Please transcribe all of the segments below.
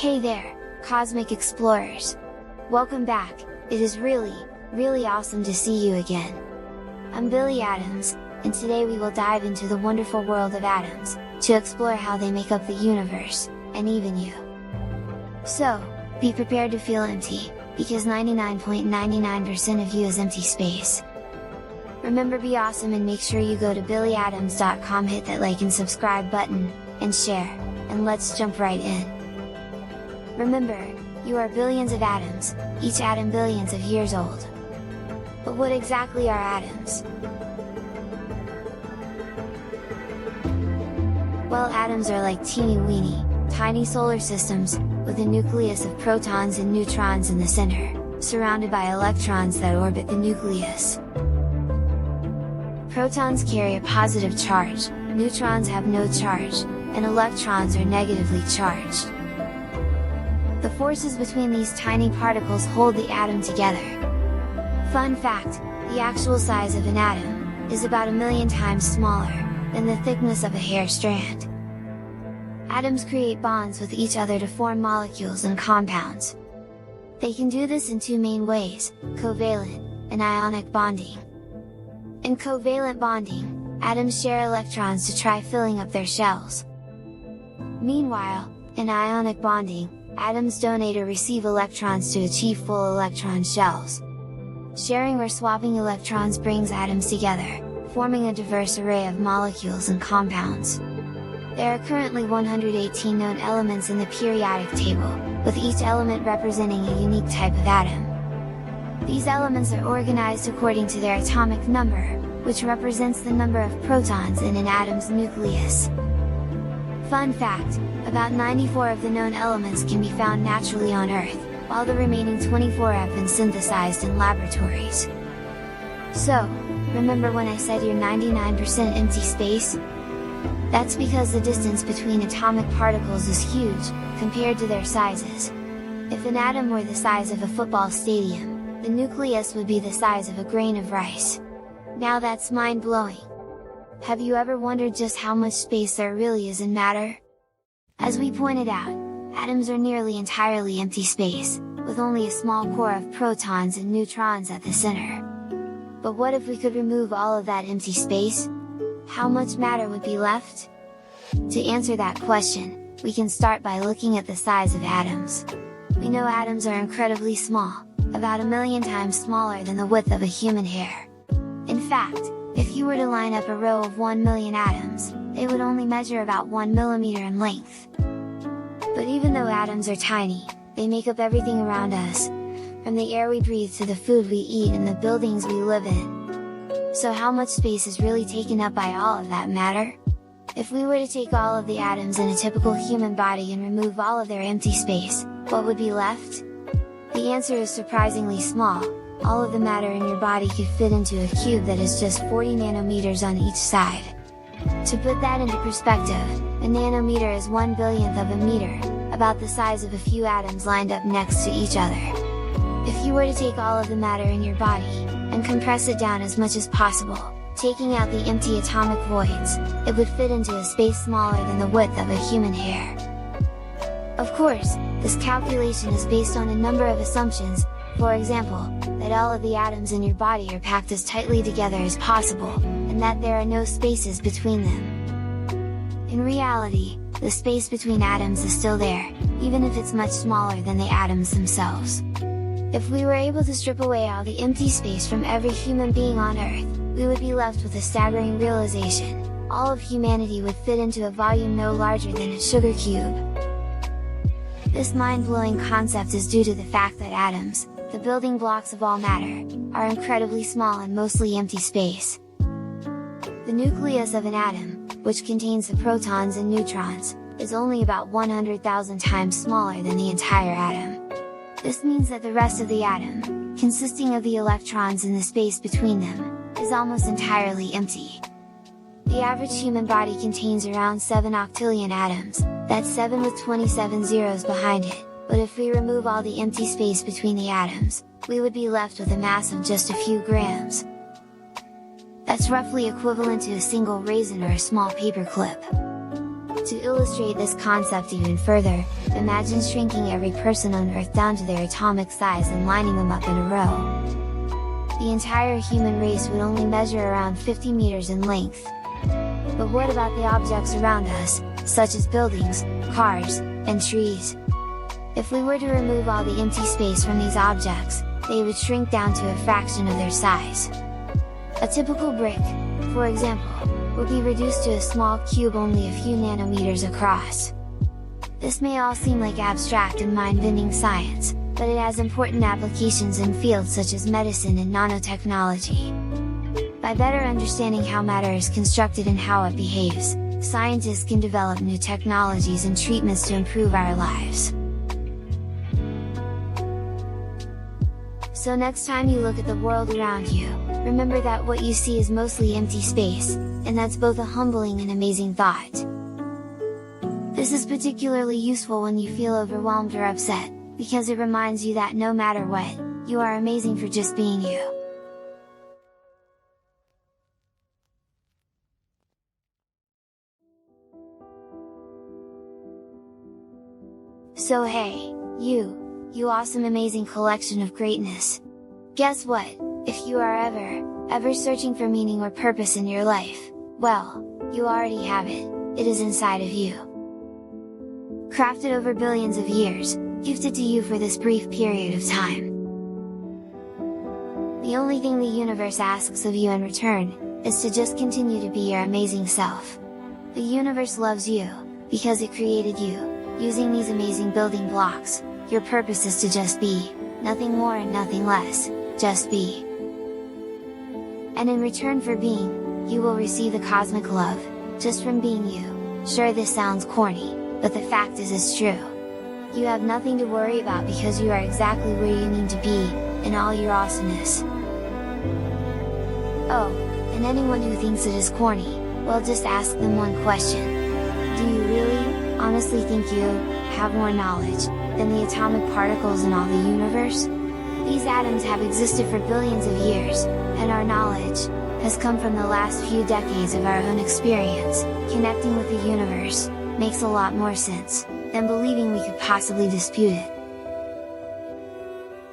Hey there, Cosmic Explorers! Welcome back. It is really awesome to see you again. I'm Billy Adams, and today we will dive into the wonderful world of atoms, to explore how they make up the universe, and even you. So, be prepared to feel empty, because 99.99% of you is empty space. Remember, be awesome and make sure you go to billyadams.com, hit that like and subscribe button, and share, and let's jump right in. Remember, you are billions of atoms, each atom billions of years old. But what exactly are atoms? Well, atoms are like teeny-weeny, tiny solar systems, with a nucleus of protons and neutrons in the center, surrounded by electrons that orbit the nucleus. Protons carry a positive charge, neutrons have no charge, and electrons are negatively charged. The forces between these tiny particles hold the atom together. Fun fact, the actual size of an atom is about 1,000,000 times smaller than the thickness of a hair strand. Atoms create bonds with each other to form molecules and compounds. They can do this in two main ways, covalent and ionic bonding. In covalent bonding, atoms share electrons to try filling up their shells. Meanwhile, in ionic bonding, atoms donate or receive electrons to achieve full electron shells. Sharing or swapping electrons brings atoms together, forming a diverse array of molecules and compounds. There are currently 118 known elements in the periodic table, with each element representing a unique type of atom. These elements are organized according to their atomic number, which represents the number of protons in an atom's nucleus. Fun fact, about 94 of the known elements can be found naturally on Earth, while the remaining 24 have been synthesized in laboratories. So, remember when I said you're 99% empty space? That's because the distance between atomic particles is huge, compared to their sizes. If an atom were the size of a football stadium, the nucleus would be the size of a grain of rice. Now that's mind-blowing! Have you ever wondered just how much space there really is in matter? As we pointed out, atoms are nearly entirely empty space, with only a small core of protons and neutrons at the center. But what if we could remove all of that empty space? How much matter would be left? To answer that question, we can start by looking at the size of atoms. We know atoms are incredibly small, about 1,000,000 times smaller than the width of a human hair. In fact, if you were to line up a row of 1,000,000 atoms, they would only measure about 1 millimeter in length. But even though atoms are tiny, they make up everything around us, from the air we breathe to the food we eat and the buildings we live in. So how much space is really taken up by all of that matter? If we were to take all of the atoms in a typical human body and remove all of their empty space, what would be left? The answer is surprisingly small. All of the matter in your body could fit into a cube that is just 40 nanometers on each side. To put that into perspective, a nanometer is 1/1000th of a meter, about the size of a few atoms lined up next to each other. If you were to take all of the matter in your body, and compress it down as much as possible, taking out the empty atomic voids, it would fit into a space smaller than the width of a human hair. Of course, this calculation is based on a number of assumptions, for example, that all of the atoms in your body are packed as tightly together as possible, and that there are no spaces between them. In reality, the space between atoms is still there, even if it's much smaller than the atoms themselves. If we were able to strip away all the empty space from every human being on Earth, we would be left with a staggering realization: all of humanity would fit into a volume no larger than a sugar cube. This mind-blowing concept is due to the fact that atoms, the building blocks of all matter, are incredibly small and mostly empty space. The nucleus of an atom, which contains the protons and neutrons, is only about 100,000 times smaller than the entire atom. This means that the rest of the atom, consisting of the electrons and the space between them, is almost entirely empty. The average human body contains around 7 octillion atoms, that's 7 with 27 zeros behind it, but if we remove all the empty space between the atoms, we would be left with a mass of just a few grams. That's roughly equivalent to a single raisin or a small paper clip. To illustrate this concept even further, imagine shrinking every person on Earth down to their atomic size and lining them up in a row. The entire human race would only measure around 50 meters in length. But what about the objects around us, such as buildings, cars, and trees? If we were to remove all the empty space from these objects, they would shrink down to a fraction of their size. A typical brick, for example, would be reduced to a small cube only a few nanometers across. This may all seem like abstract and mind-bending science, but it has important applications in fields such as medicine and nanotechnology. By better understanding how matter is constructed and how it behaves, scientists can develop new technologies and treatments to improve our lives. So next time you look at the world around you, remember that what you see is mostly empty space, and that's both a humbling and amazing thought. This is particularly useful when you feel overwhelmed or upset, because it reminds you that no matter what, you are amazing for just being you. So hey, you awesome amazing collection of greatness! Guess what? If you are ever searching for meaning or purpose in your life, well, you already have it, it is inside of you. Crafted over billions of years, gifted to you for this brief period of time. The only thing the universe asks of you in return, is to just continue to be your amazing self. The universe loves you, because it created you, using these amazing building blocks. Your purpose is to just be, nothing more and nothing less, just be. And in return for being, you will receive the cosmic love, just from being you. Sure, this sounds corny, but the fact is it's true. You have nothing to worry about because you are exactly where you need to be, in all your awesomeness. Oh, and anyone who thinks it is corny, well, just ask them one question. Do you really, honestly think you have more knowledge than the atomic particles in all the universe? These atoms have existed for billions of years, and our knowledge has come from the last few decades of our own experience. Connecting with the universe makes a lot more sense than believing we could possibly dispute it.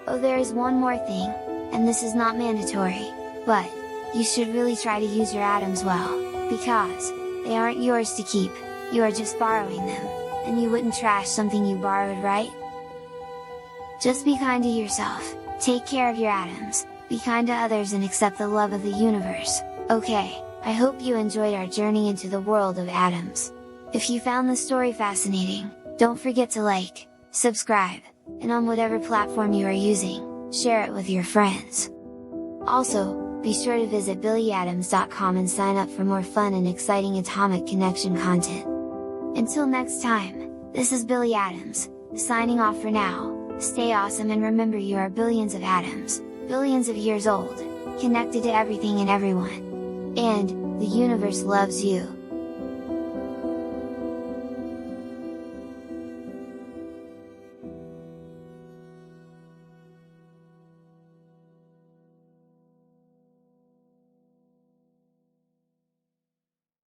Oh, there is one more thing, and this is not mandatory, but you should really try to use your atoms well, because they aren't yours to keep, you are just borrowing them, and you wouldn't trash something you borrowed, right? Just be kind to yourself, take care of your atoms, be kind to others, and accept the love of the universe. Okay, I hope you enjoyed our journey into the world of atoms. If you found the story fascinating, don't forget to like, subscribe, and on whatever platform you are using, share it with your friends. Also, be sure to visit billyadams.com and sign up for more fun and exciting Atomic Connection content. Until next time, this is Billy Adams, signing off for now. Stay awesome, and remember, you are billions of atoms, billions of years old, connected to everything and everyone. And, the universe loves you.